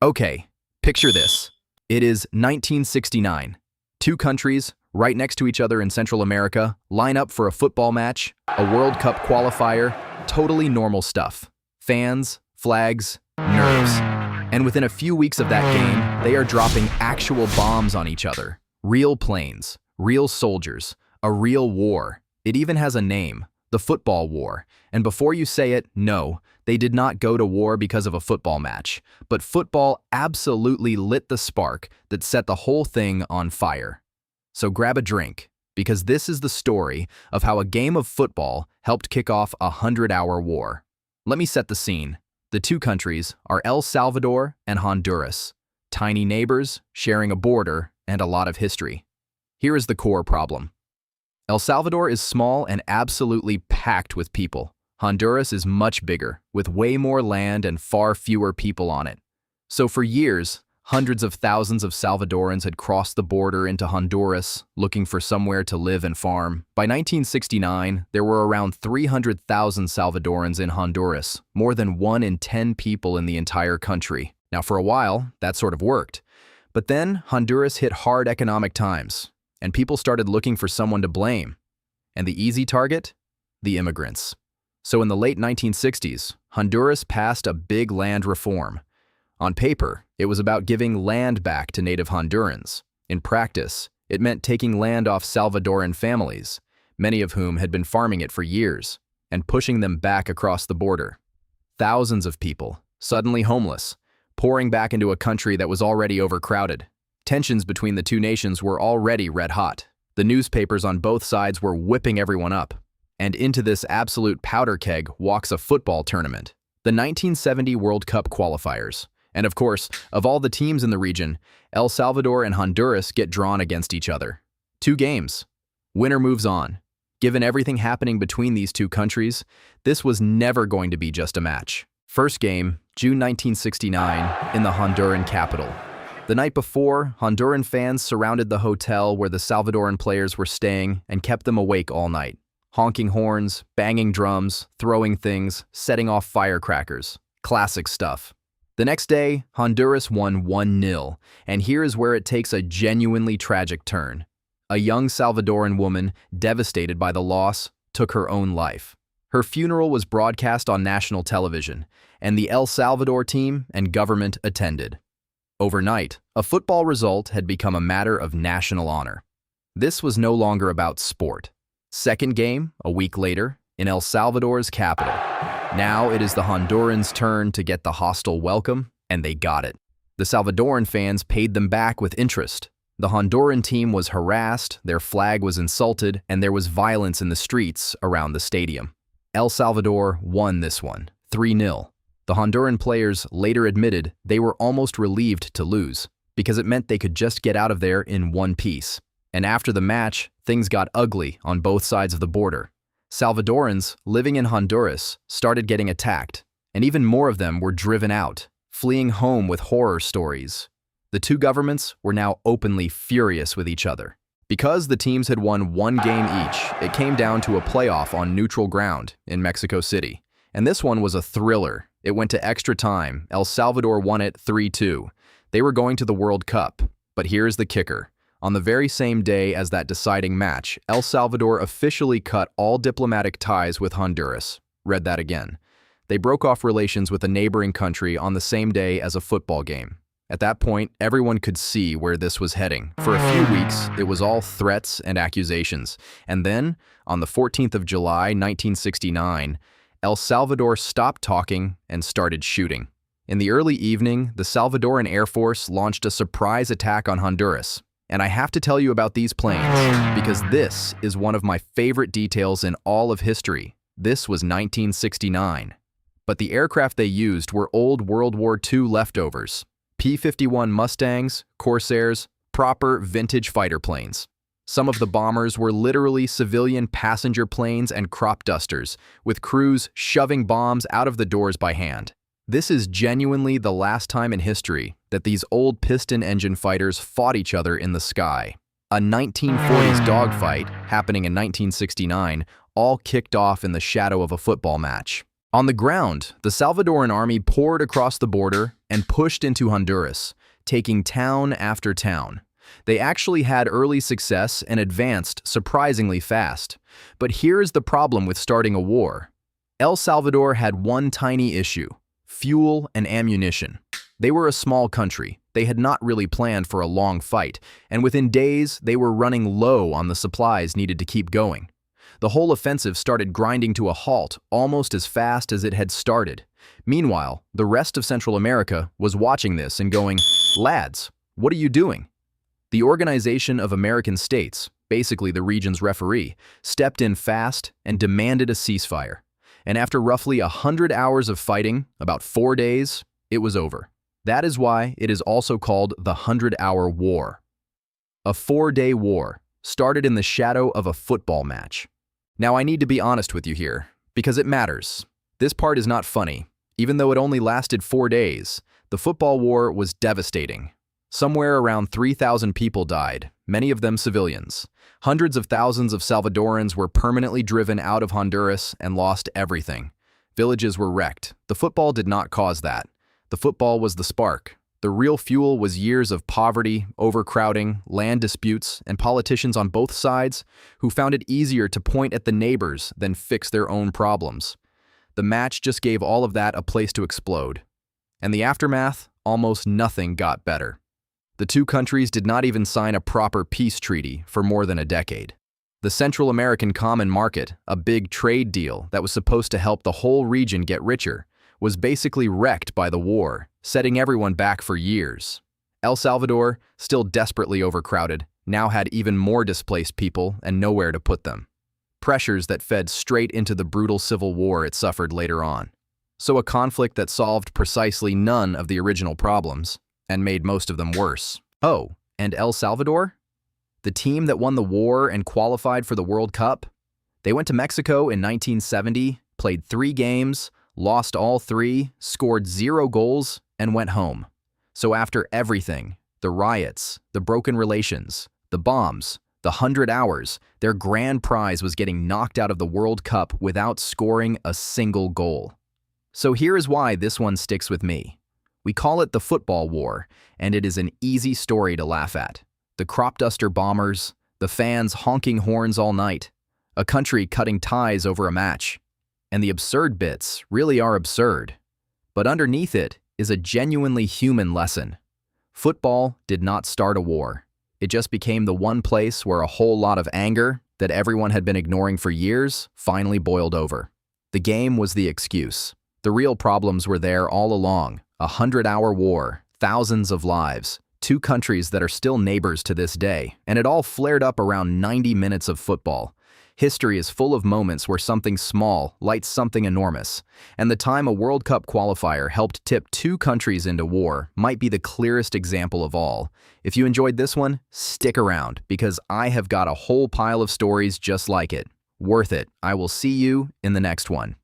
Okay, picture this. It is 1969. Two countries, right next to each other in Central America, line up for a football match, a World Cup qualifier, totally normal stuff. Fans, flags, nerves. And within a few weeks of that game, they are dropping actual bombs on each other. Real planes, real soldiers, a real war. It even has a name, the Football War. And before you say it, no, they did not go to war because of a football match. But football absolutely lit the spark that set the whole thing on fire. So grab a drink, because this is the story of how a game of football helped kick off a 100-hour war. Let me set the scene. The two countries are El Salvador and Honduras. Tiny neighbors, sharing a border, and a lot of history. Here is the core problem. El Salvador is small and absolutely packed with people. Honduras is much bigger, with way more land and far fewer people on it. So for years, hundreds of thousands of Salvadorans had crossed the border into Honduras, looking for somewhere to live and farm. By 1969, there were around 300,000 Salvadorans in Honduras, more than 1 in 10 people in the entire country. Now for a while, that sort of worked. But then Honduras hit hard economic times, and people started looking for someone to blame. And the easy target? The immigrants. So in the late 1960s, Honduras passed a big land reform. On paper, it was about giving land back to native Hondurans. In practice, it meant taking land off Salvadoran families, many of whom had been farming it for years, and pushing them back across the border. Thousands of people, suddenly homeless, pouring back into a country that was already overcrowded. Tensions between the two nations were already red hot. The newspapers on both sides were whipping everyone up. And into this absolute powder keg walks a football tournament, the 1970 World Cup qualifiers. And of course, of all the teams in the region, El Salvador and Honduras get drawn against each other. 2 games. Winner moves on. Given everything happening between these two countries, this was never going to be just a match. First game, June 1969, in the Honduran capital. The night before, Honduran fans surrounded the hotel where the Salvadoran players were staying and kept them awake all night. Honking horns, banging drums, throwing things, setting off firecrackers. Classic stuff. The next day, Honduras won 1-0, and here is where it takes a genuinely tragic turn. A young Salvadoran woman, devastated by the loss, took her own life. Her funeral was broadcast on national television, and the El Salvador team and government attended. Overnight, a football result had become a matter of national honor. This was no longer about sport. Second game, a week later, in El Salvador's capital. Now it is the Hondurans' turn to get the hostile welcome, and they got it. The Salvadoran fans paid them back with interest. The Honduran team was harassed, their flag was insulted, and there was violence in the streets around the stadium. El Salvador won this one, 3-0. The Honduran players later admitted they were almost relieved to lose, because it meant they could just get out of there in one piece. And after the match, things got ugly on both sides of the border. Salvadorans living in Honduras started getting attacked, and even more of them were driven out, fleeing home with horror stories. The two governments were now openly furious with each other. Because the teams had won 1 game each, it came down to a playoff on neutral ground in Mexico City. And this one was a thriller. It went to extra time. El Salvador won it 3-2. They were going to the World Cup. But here's the kicker. On the very same day as that deciding match, El Salvador officially cut all diplomatic ties with Honduras. Read that again. They broke off relations with a neighboring country on the same day as a football game. At that point, everyone could see where this was heading. For a few weeks, it was all threats and accusations. And then, on the 14th of July, 1969, El Salvador stopped talking and started shooting. In the early evening, the Salvadoran Air Force launched a surprise attack on Honduras. And I have to tell you about these planes, because this is one of my favorite details in all of history. This was 1969. But the aircraft they used were old World War II leftovers. P-51 Mustangs, Corsairs, proper vintage fighter planes. Some of the bombers were literally civilian passenger planes and crop dusters, with crews shoving bombs out of the doors by hand. This is genuinely the last time in history that these old piston engine fighters fought each other in the sky. A 1940s dogfight, happening in 1969, all kicked off in the shadow of a football match. On the ground, the Salvadoran army poured across the border and pushed into Honduras, taking town after town. They actually had early success and advanced surprisingly fast. But here's the problem with starting a war. El Salvador had one tiny issue: fuel and ammunition. They were a small country. They had not really planned for a long fight, and within days, they were running low on the supplies needed to keep going. The whole offensive started grinding to a halt almost as fast as it had started. Meanwhile, the rest of Central America was watching this and going, "Lads, what are you doing?" The Organization of American States, basically the region's referee, stepped in fast and demanded a ceasefire. And after roughly 100 hours of fighting, about 4 days, it was over. That is why it is also called the 100-Hour War. A 4-day war started in the shadow of a football match. Now, I need to be honest with you here, because it matters. This part is not funny. Even though it only lasted 4 days, the football war was devastating. Somewhere around 3,000 people died, many of them civilians. Hundreds of thousands of Salvadorans were permanently driven out of Honduras and lost everything. Villages were wrecked. The football did not cause that. The football was the spark. The real fuel was years of poverty, overcrowding, land disputes, and politicians on both sides who found it easier to point at the neighbors than fix their own problems. The match just gave all of that a place to explode. And the aftermath, almost nothing got better. The two countries did not even sign a proper peace treaty for more than a decade. The Central American Common Market, a big trade deal that was supposed to help the whole region get richer, was basically wrecked by the war, setting everyone back for years. El Salvador, still desperately overcrowded, now had even more displaced people and nowhere to put them. Pressures that fed straight into the brutal civil war it suffered later on. So a conflict that solved precisely none of the original problems, and made most of them worse. Oh, and El Salvador? The team that won the war and qualified for the World Cup? They went to Mexico in 1970, played 3 games, lost all 3, scored 0 goals, and went home. So after everything, the riots, the broken relations, the bombs, the 100 hours, their grand prize was getting knocked out of the World Cup without scoring a single goal. So here is why this one sticks with me. We call it the football war, and it is an easy story to laugh at. The crop duster bombers, the fans honking horns all night, a country cutting ties over a match. And the absurd bits really are absurd. But underneath it is a genuinely human lesson. Football did not start a war. It just became the one place where a whole lot of anger that everyone had been ignoring for years finally boiled over. The game was the excuse. The real problems were there all along. A 100-hour war, thousands of lives, 2 countries that are still neighbors to this day, and it all flared up around 90 minutes of football. History is full of moments where something small lights something enormous, and the time a World Cup qualifier helped tip 2 countries into war might be the clearest example of all. If you enjoyed this one, stick around, because I have got a whole pile of stories just like it. Worth it. I will see you in the next one.